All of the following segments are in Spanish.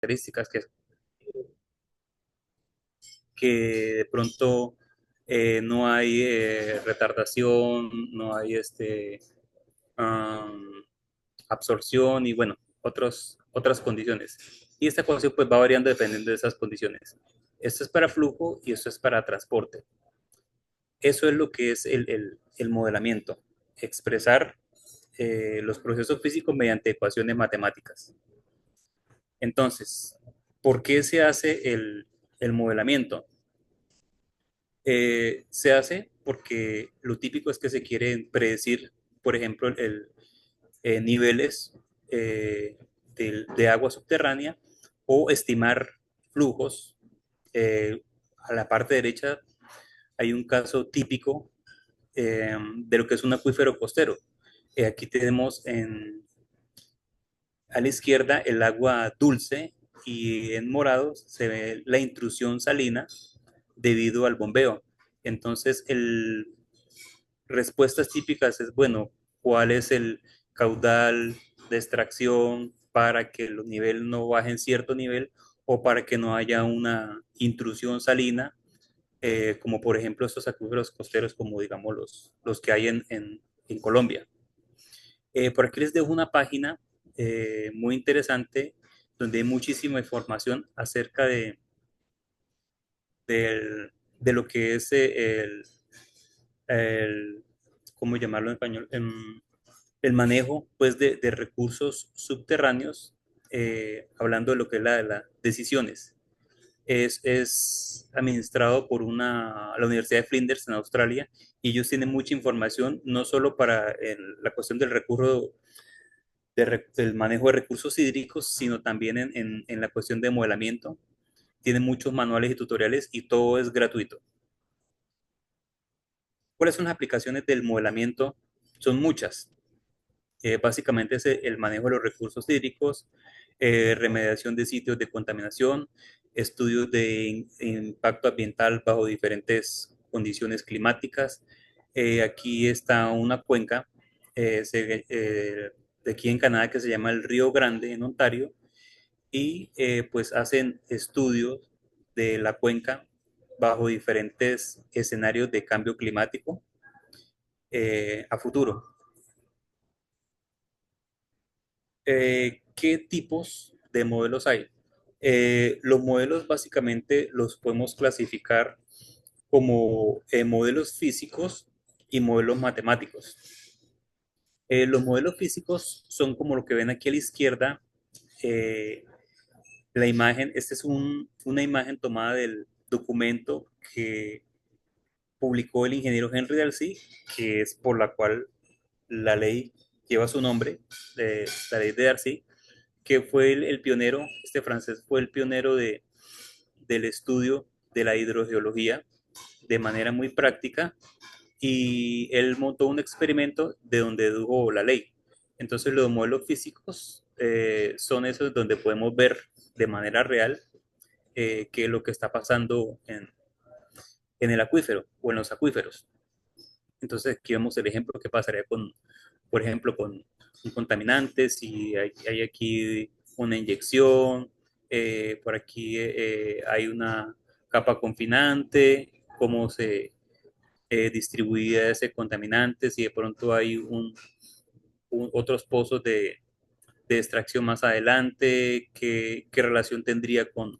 características que de pronto no hay retardación, no hay am, absorción y bueno, otras condiciones. Y esta ecuación pues va variando dependiendo de esas condiciones. Esto es para flujo y esto es para transporte. Eso es lo que es el modelamiento, expresar los procesos físicos mediante ecuaciones matemáticas. Entonces, ¿por qué se hace el modelamiento? Se hace porque lo típico es que se quieren predecir, por ejemplo, niveles de agua subterránea o estimar flujos. A la parte derecha hay un caso típico de lo que es un acuífero costero. Aquí tenemos a la izquierda el agua dulce y en morado se ve la intrusión salina debido al bombeo. Entonces, respuestas típicas es, bueno, ¿cuál es el caudal de extracción para que los niveles no bajen cierto nivel o para que no haya una intrusión salina, como por ejemplo estos acuíferos costeros como digamos los que hay en Colombia? Por aquí les dejo una página muy interesante donde hay muchísima información acerca de lo que es el, ¿cómo llamarlo en español? El manejo pues, de recursos subterráneos, hablando de lo que es las decisiones. Es administrado por la Universidad de Flinders en Australia y ellos tienen mucha información, no solo para la cuestión del recurso del manejo de recursos hídricos, sino también en la cuestión de modelamiento. Tienen muchos manuales y tutoriales y todo es gratuito. ¿Cuáles son las aplicaciones del modelamiento? Son muchas. Básicamente es el manejo de los recursos hídricos, remediación de sitios de contaminación, estudios de impacto ambiental bajo diferentes condiciones climáticas. Aquí está una cuenca de aquí en Canadá que se llama el Río Grande en Ontario y pues hacen estudios de la cuenca bajo diferentes escenarios de cambio climático a futuro. ¿Qué tipos de modelos hay? Los modelos básicamente los podemos clasificar como modelos físicos y modelos matemáticos. Los modelos físicos son como lo que ven aquí a la izquierda. eh, la imagen, esta es una imagen tomada del documento que publicó el ingeniero Henry Darcy, que es por la cual la ley lleva su nombre, la ley de Darcy, que fue el pionero, este francés fue el pionero del estudio de la hidrogeología de manera muy práctica y él montó un experimento de donde dedujo la ley. Entonces los modelos físicos son esos donde podemos ver de manera real qué es lo que está pasando en el acuífero o en los acuíferos. Entonces aquí vemos el ejemplo que pasaría por ejemplo, con un contaminante, si hay aquí una inyección, por aquí hay una capa confinante, cómo se distribuía ese contaminante, si de pronto hay otros pozos de extracción más adelante, qué relación tendría con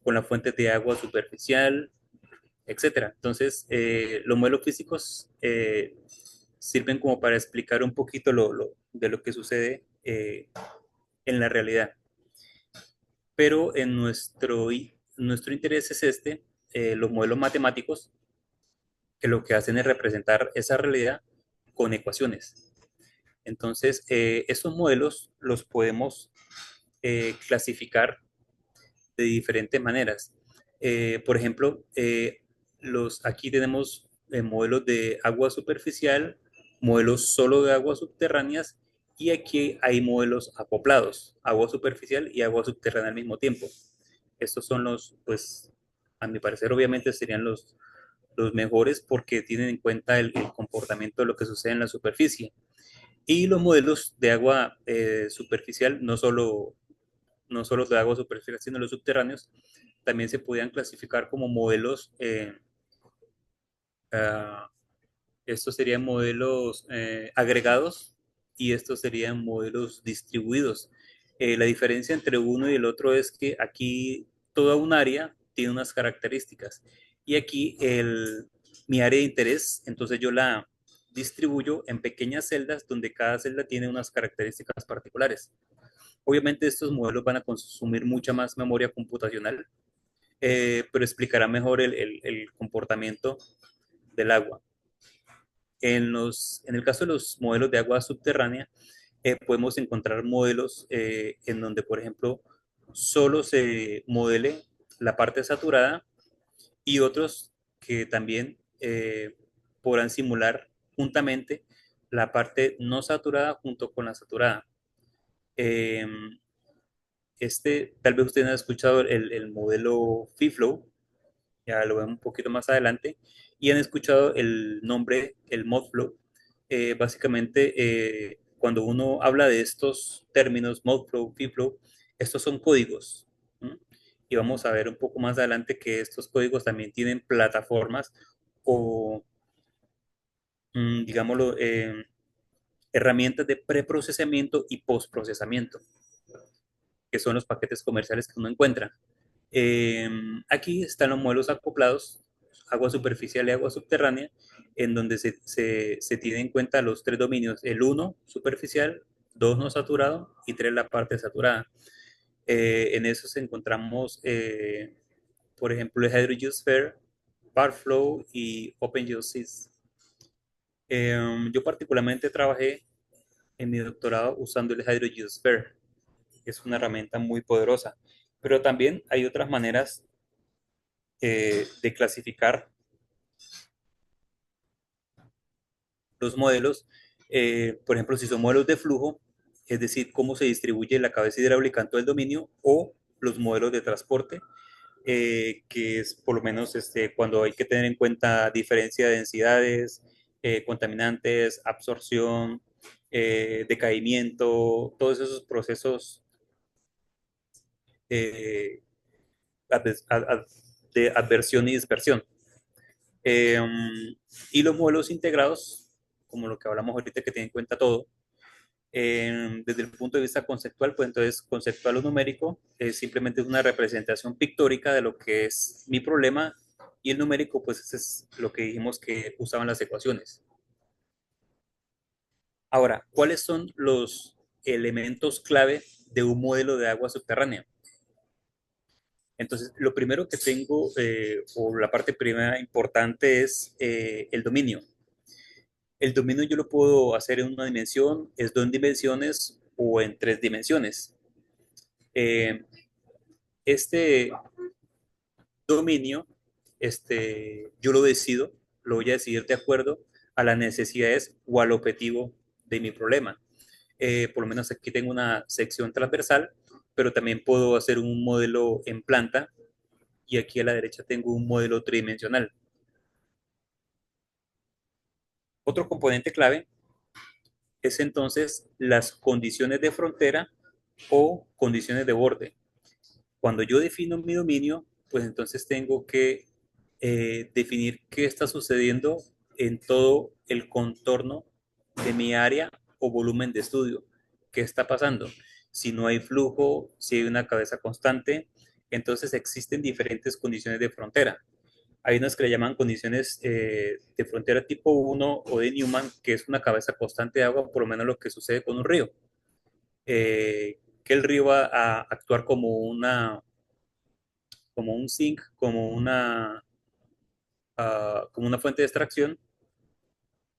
la fuente de agua superficial, etcétera. Entonces, los modelos físicos sirven como para explicar un poquito de lo que sucede en la realidad. Pero nuestro interés es los modelos matemáticos, que lo que hacen es representar esa realidad con ecuaciones. Entonces, estos modelos los podemos clasificar de diferentes maneras. Por ejemplo, aquí tenemos modelos de agua superficial, modelos solo de aguas subterráneas y aquí hay modelos acoplados, agua superficial y agua subterránea al mismo tiempo. Estos son pues, a mi parecer, obviamente serían los mejores porque tienen en cuenta el comportamiento de lo que sucede en la superficie. Y los modelos de agua superficial no solo de agua superficial, sino los subterráneos, también se podían clasificar como modelos, ah, estos serían modelos agregados y estos serían modelos distribuidos. La diferencia entre uno y el otro es que aquí toda un área tiene unas características y aquí mi área de interés, entonces yo la distribuyo en pequeñas celdas donde cada celda tiene unas características particulares. Obviamente estos modelos van a consumir mucha más memoria computacional, pero explicará mejor el comportamiento del agua. En el caso de los modelos de agua subterránea, podemos encontrar modelos en donde, por ejemplo, solo se modele la parte saturada y otros que también podrán simular juntamente la parte no saturada junto con la saturada. Eh, tal vez ustedes han escuchado el modelo FIFLOW, ya lo vemos un poquito más adelante, y han escuchado el nombre, el Modflow. Básicamente, cuando uno habla de estos términos, Modflow, FeedFlow, estos son códigos. ¿Mm? Y vamos a ver un poco más adelante que estos códigos también tienen plataformas o, digámoslo, herramientas de preprocesamiento y postprocesamiento, que son los paquetes comerciales que uno encuentra. Eh, Aquí están los modelos acoplados, agua superficial y agua subterránea, en donde se tiene en cuenta los tres dominios, el uno superficial, 2 no saturado y 3 la parte saturada. En esos encontramos, por ejemplo, el Hydrogeosphere, Parflow y OpenGeoSys. Yo particularmente trabajé en mi doctorado usando el Hydrogeosphere, que es una herramienta muy poderosa, pero también hay otras maneras de clasificar los modelos, por ejemplo, si son modelos de flujo, es decir, cómo se distribuye la cabeza hidráulica en todo el dominio, o los modelos de transporte, que es por lo menos cuando hay que tener en cuenta diferencia de densidades, contaminantes, absorción, decaimiento, todos esos procesos eh, de adversión y dispersión. Eh, y los modelos integrados, como lo que hablamos ahorita, que tienen en cuenta todo, desde el punto de vista conceptual, pues entonces conceptual o numérico simplemente es una representación pictórica de lo que es mi problema y el numérico, pues ese es lo que dijimos que usaban las ecuaciones. Ahora, ¿cuáles son los elementos clave de un modelo de agua subterránea? Entonces, lo primero que tengo, o la parte primera importante, es el dominio. El dominio yo lo puedo hacer en una dimensión, es dos dimensiones o en tres dimensiones. Eh, este dominio, yo lo decido, lo voy a decidir de acuerdo a las necesidades o al objetivo de mi problema. Por lo menos aquí tengo una sección transversal, pero también puedo hacer un modelo en planta y aquí a la derecha tengo un modelo tridimensional. Otro componente clave es entonces las condiciones de frontera o condiciones de borde. Cuando yo defino mi dominio, pues entonces tengo que definir qué está sucediendo en todo el contorno de mi área o volumen de estudio. ¿Qué está pasando? Si no hay flujo, si hay una cabeza constante, entonces existen diferentes condiciones de frontera. Hay unas que le llaman condiciones de frontera tipo 1 o de Newman, que es una cabeza constante de agua, por lo menos lo que sucede con un río. Que el río va a actuar como un sink, como una fuente de extracción.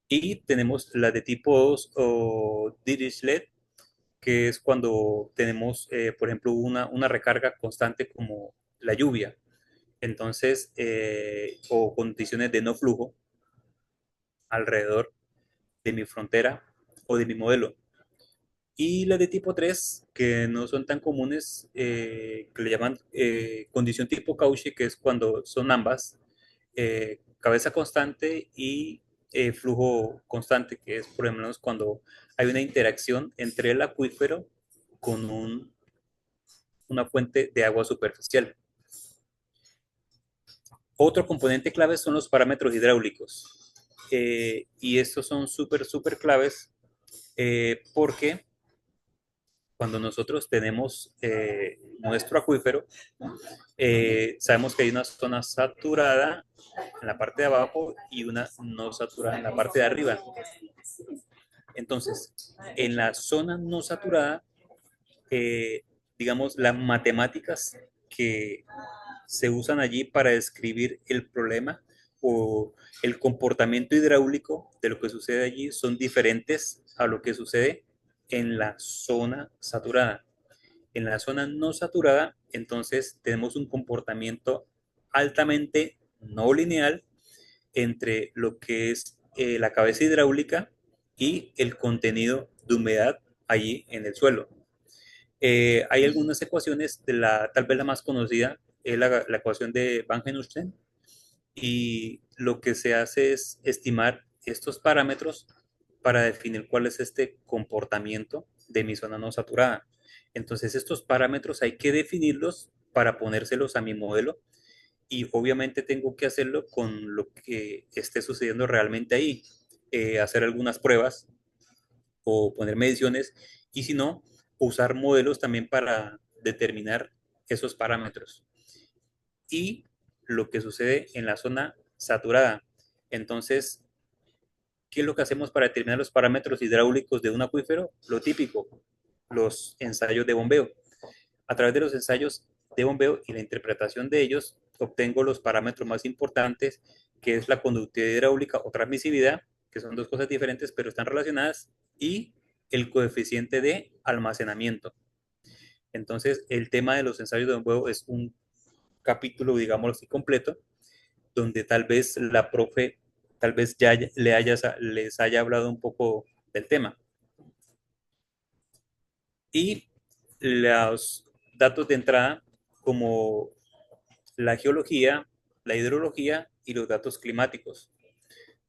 Y tenemos las de tipo 2 o Dirichlet, que es cuando tenemos, por ejemplo, una recarga constante como la lluvia. Entonces, o condiciones de no flujo alrededor de mi frontera o de mi modelo. Y las de tipo 3 que no son tan comunes, que le llaman condición tipo Cauchy, que es cuando son ambas, cabeza constante y flujo constante, que es por lo menos cuando hay una interacción entre el acuífero con una fuente de agua superficial. Otro componente clave son los parámetros hidráulicos. Y estos son súper claves porque cuando nosotros tenemos nuestro acuífero, sabemos que hay una zona saturada en la parte de abajo y una no saturada en la parte de arriba. Entonces, en la zona no saturada, digamos, las matemáticas que se usan allí para describir el problema o el comportamiento hidráulico de lo que sucede allí son diferentes a lo que sucede en la zona saturada. En la zona no saturada, entonces tenemos un comportamiento altamente no lineal entre lo que es la cabeza hidráulica y el contenido de humedad allí en el suelo. Hay algunas ecuaciones, tal vez la más conocida es la ecuación de Van Henusten, y lo que se hace es estimar estos parámetros para definir cuál es este comportamiento de mi zona no saturada. Entonces estos parámetros hay que definirlos para ponérselos a mi modelo y obviamente tengo que hacerlo con lo que esté sucediendo realmente ahí, hacer algunas pruebas o poner mediciones y si no, usar modelos también para determinar esos parámetros. Y lo que sucede en la zona saturada. Entonces, ¿qué es lo que hacemos para determinar los parámetros hidráulicos de un acuífero? Lo típico, los ensayos de bombeo. A través de los ensayos de bombeo y la interpretación de ellos, obtengo los parámetros más importantes, que es la conductividad hidráulica o transmisividad, que son dos cosas diferentes pero están relacionadas, y el coeficiente de almacenamiento. Entonces, el tema de los ensayos de bombeo es un capítulo, digámoslo así, completo, donde tal vez la profe, tal vez ya les haya hablado un poco del tema. Y los datos de entrada, como la geología, la hidrología y los datos climáticos.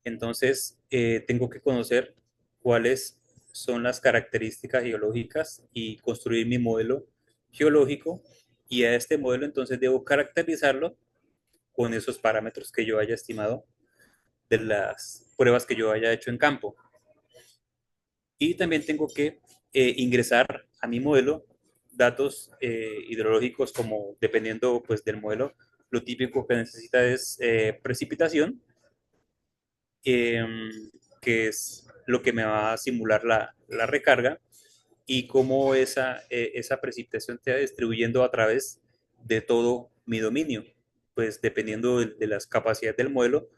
Entonces, tengo que conocer cuáles son las características geológicas y construir mi modelo geológico. Y a este modelo entonces debo caracterizarlo con esos parámetros que yo haya estimado de las pruebas que yo haya hecho en campo. Y también tengo que ingresar a mi modelo datos hidrológicos como dependiendo pues del modelo, lo típico que necesita es precipitación, eh, que es lo que me va a simular la recarga y cómo esa precipitación se va distribuyendo a través de todo mi dominio. Pues dependiendo de las capacidades del modelo,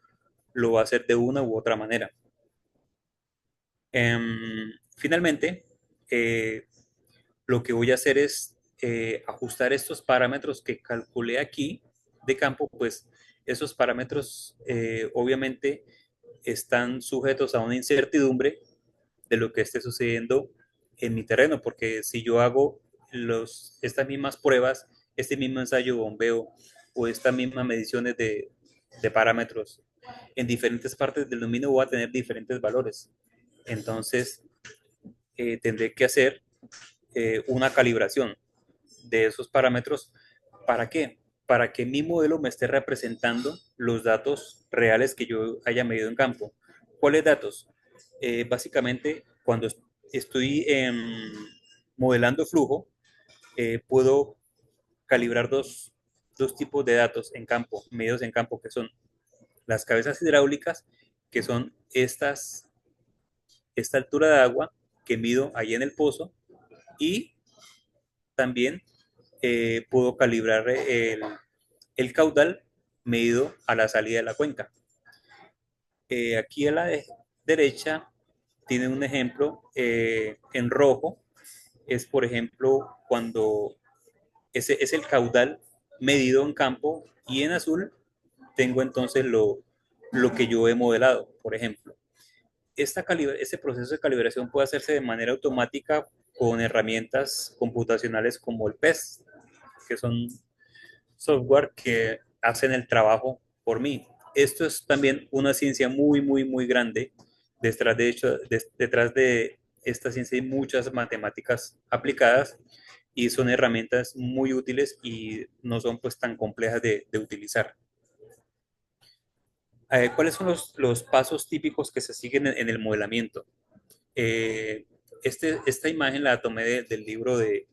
lo va a hacer de una u otra manera. Finalmente, eh, lo que voy a hacer es ajustar estos parámetros que calculé aquí de campo, pues esos parámetros obviamente están sujetos a una incertidumbre de lo que esté sucediendo en mi terreno, porque si yo hago estas mismas pruebas, este mismo ensayo de bombeo o estas mismas mediciones de parámetros en diferentes partes del dominio, voy a tener diferentes valores. Entonces, tendré que hacer una calibración de esos parámetros. ¿Para qué? Para que mi modelo me esté representando los datos reales que yo haya medido en campo. ¿Cuáles datos? Básicamente, cuando estoy modelando flujo, puedo calibrar dos tipos de datos en campo, medidos en campo, que son las cabezas hidráulicas, que son esta altura de agua que mido ahí en el pozo, y también puedo calibrar el caudal medido a la salida de la cuenca. Aquí a la derecha tiene un ejemplo en rojo, es por ejemplo cuando ese es el caudal medido en campo y en azul tengo entonces lo que yo he modelado, por ejemplo. Este proceso de calibración puede hacerse de manera automática con herramientas computacionales como el PES, que son software que hacen el trabajo por mí. Esto es también una ciencia muy grande. Detrás de esta ciencia hay muchas matemáticas aplicadas y son herramientas muy útiles y no son pues tan complejas de utilizar. ¿Cuáles son los pasos típicos que se siguen en el modelamiento? Eh, esta imagen la tomé del libro de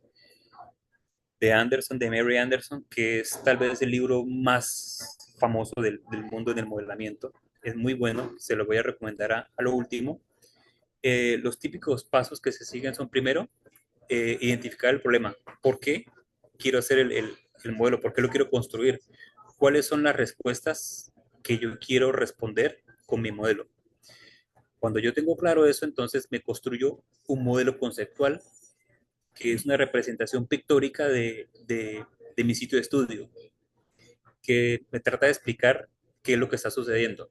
Anderson, de Mary Anderson, que es tal vez el libro más famoso del mundo en el modelamiento. Es muy bueno, se lo voy a recomendar a lo último. Los típicos pasos que se siguen son primero, identificar el problema. ¿Por qué quiero hacer el modelo? ¿Por qué lo quiero construir? ¿Cuáles son las respuestas que yo quiero responder con mi modelo? Cuando yo tengo claro eso, entonces me construyo un modelo conceptual que es una representación pictórica de mi sitio de estudio, que me trata de explicar qué es lo que está sucediendo.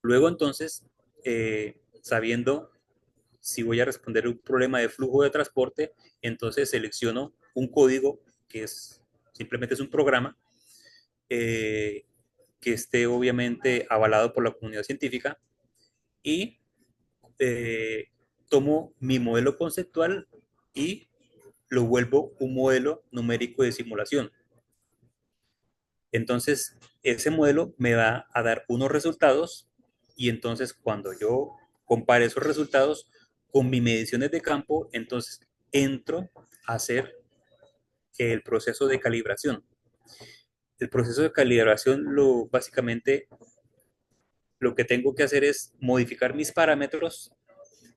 Luego entonces, sabiendo si voy a responder un problema de flujo de transporte, entonces selecciono un código que es simplemente es un programa eh, que esté obviamente avalado por la comunidad científica y eh, tomo mi modelo conceptual y lo vuelvo un modelo numérico de simulación. Entonces, ese modelo me va a dar unos resultados y entonces cuando yo compare esos resultados con mis mediciones de campo, entonces entro a hacer el proceso de calibración. El proceso de calibración básicamente lo que tengo que hacer es modificar mis parámetros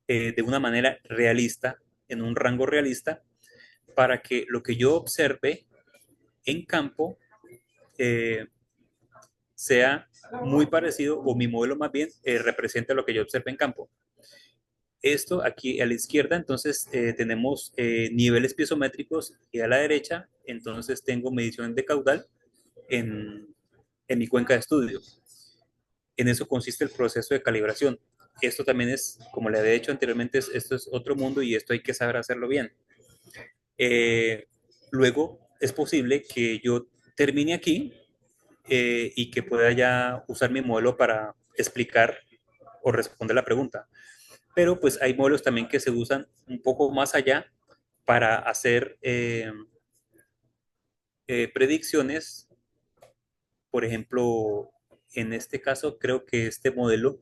de una manera realista, en un rango realista, para que lo que yo observe en campo eh, sea muy parecido o mi modelo más bien represente lo que yo observe en campo. Esto aquí a la izquierda, entonces tenemos niveles piezométricos y a la derecha, entonces tengo mediciones de caudal en, en mi cuenca de estudio. En eso consiste el proceso de calibración. Esto también es, como le había dicho anteriormente, esto es otro mundo y esto hay que saber hacerlo bien. Eh, Luego es posible que yo termine aquí y que pueda ya usar mi modelo para explicar o responder la pregunta. Pero pues hay modelos también que se usan un poco más allá para hacer predicciones. Por ejemplo, en este caso creo que este modelo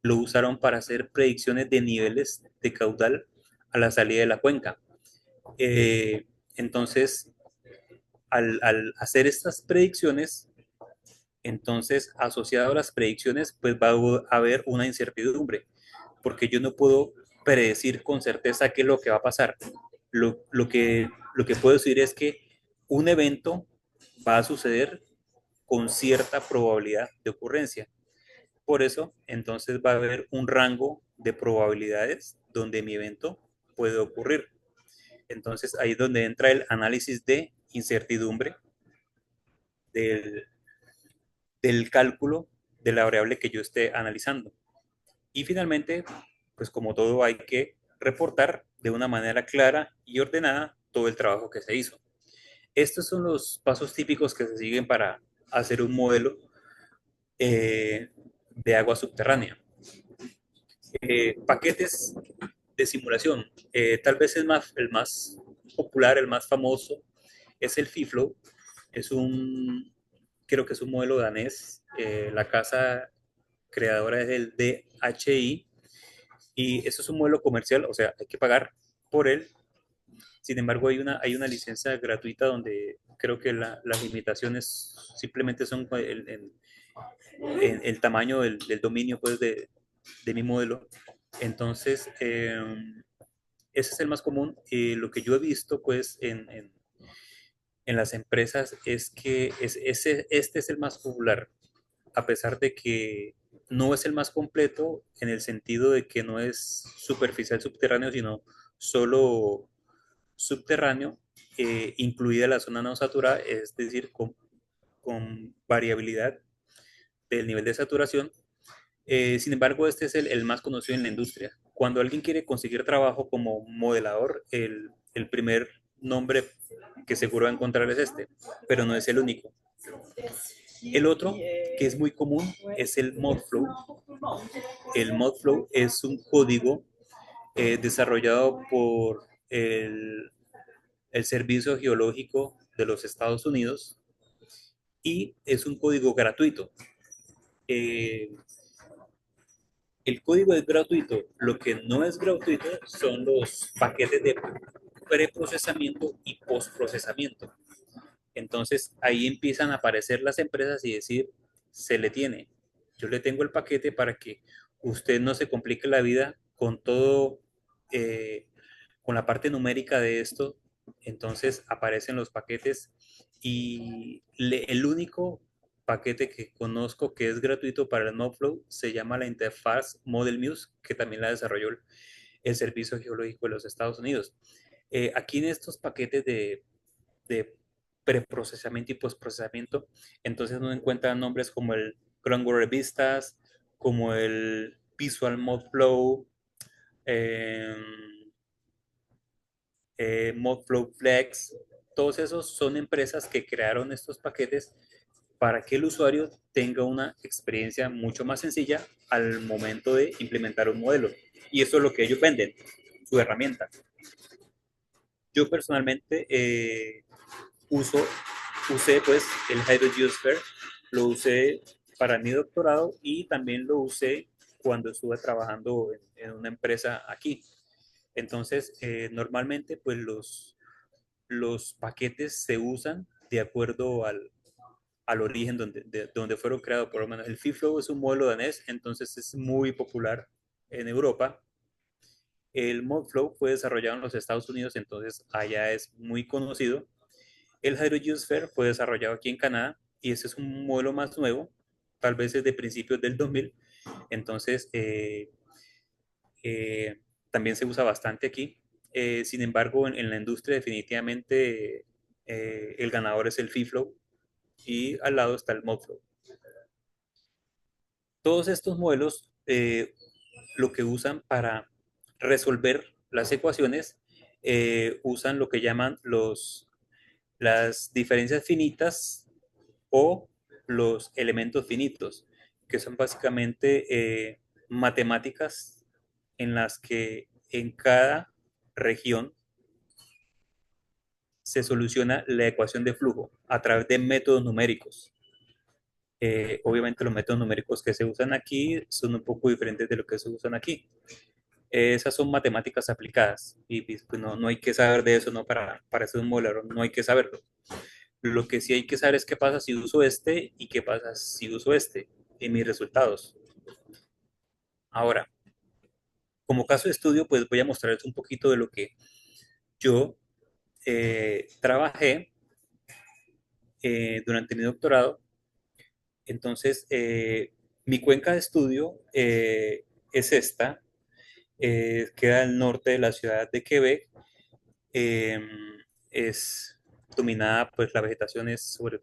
lo usaron para hacer predicciones de niveles de caudal a la salida de la cuenca. Eh, entonces, al hacer estas predicciones, entonces asociado a las predicciones, pues va a haber una incertidumbre, porque yo no puedo predecir con certeza qué es lo que va a pasar. Lo que puedo decir es que un evento va a suceder con cierta probabilidad de ocurrencia. Por eso, entonces va a haber un rango de probabilidades donde mi evento puede ocurrir. Entonces ahí es donde entra el análisis de incertidumbre del, del cálculo de la variable que yo esté analizando. Y finalmente, pues como todo hay que reportar de una manera clara y ordenada todo el trabajo que se hizo. Estos son los pasos típicos que se siguen para hacer un modelo de agua subterránea. Paquetes de simulación. Tal vez el más popular, el más famoso, es el FIFLOW. Es creo que es un modelo danés. La casa creadora es el DHI. Y eso es un modelo comercial, o sea, hay que pagar por él. Sin embargo, hay una licencia gratuita donde creo que las limitaciones simplemente son el tamaño del dominio pues, de mi modelo. Entonces, ese es el más común. Lo que yo he visto pues en las empresas es que este es el más popular, a pesar de que no es el más completo en el sentido de que no es superficial subterráneo, sino solo subterráneo, incluida la zona no saturada, es decir, con variabilidad del nivel de saturación. Sin embargo, este es el más conocido en la industria. Cuando alguien quiere conseguir trabajo como modelador, el primer nombre que seguro va a encontrar es este, pero no es el único. El otro, que es muy común, es el Modflow. El Modflow es un código desarrollado por el Servicio Geológico de los Estados Unidos y es un código gratuito. Eh, el código es gratuito, lo que no es gratuito son los paquetes de preprocesamiento y postprocesamiento. Entonces ahí empiezan a aparecer las empresas y decir, se le tiene. Yo le tengo el paquete para que usted no se complique la vida con todo, eh, con la parte numérica de esto. Entonces aparecen los paquetes y el único paquete que conozco que es gratuito para el NoFlow se llama la interfaz Model Muse, que también la desarrolló el Servicio Geológico de los Estados Unidos. Aquí en estos paquetes de preprocesamiento y postprocesamiento, entonces uno encuentra nombres como el Groundwater Vistas, como el Visual Mode Flow, eh, Modflow Flex. Todos esos son empresas que crearon estos paquetes para que el usuario tenga una experiencia mucho más sencilla al momento de implementar un modelo. Y eso es lo que ellos venden, su herramienta. Yo personalmente uso, usé pues el Hydrogeosphere, lo usé para mi doctorado y también lo usé cuando estuve trabajando en una empresa aquí. Entonces, normalmente pues los paquetes se usan de acuerdo al origen donde fueron creados. Por lo menos el FIFLOW es un modelo danés, entonces es muy popular en Europa. El Modflow fue desarrollado en los Estados Unidos, entonces allá es muy conocido. El Hydrogeosphere fue desarrollado aquí en Canadá y ese es un modelo más nuevo, tal vez es de principios del 2000, entonces eh, también se usa bastante aquí. Sin embargo, en la industria definitivamente el ganador es el FIFLOW y al lado está el MODFLOW. Todos estos modelos lo que usan para resolver las ecuaciones usan lo que llaman las diferencias finitas o los elementos finitos, que son básicamente matemáticas en las que en cada región se soluciona la ecuación de flujo a través de métodos numéricos. Obviamente los métodos numéricos que se usan aquí son un poco diferentes de lo que se usan aquí. Esas son matemáticas aplicadas y pues, no hay que saber de eso, ¿no? Para ser un modelero no hay que saberlo. Lo que sí hay que saber es qué pasa si uso este y qué pasa si uso este en mis resultados. Ahora, como caso de estudio, pues voy a mostrarles un poquito de lo que yo trabajé durante mi doctorado. Entonces, mi cuenca de estudio es esta, queda al norte de la ciudad de Quebec, eh, es dominada, pues la vegetación es sobre todo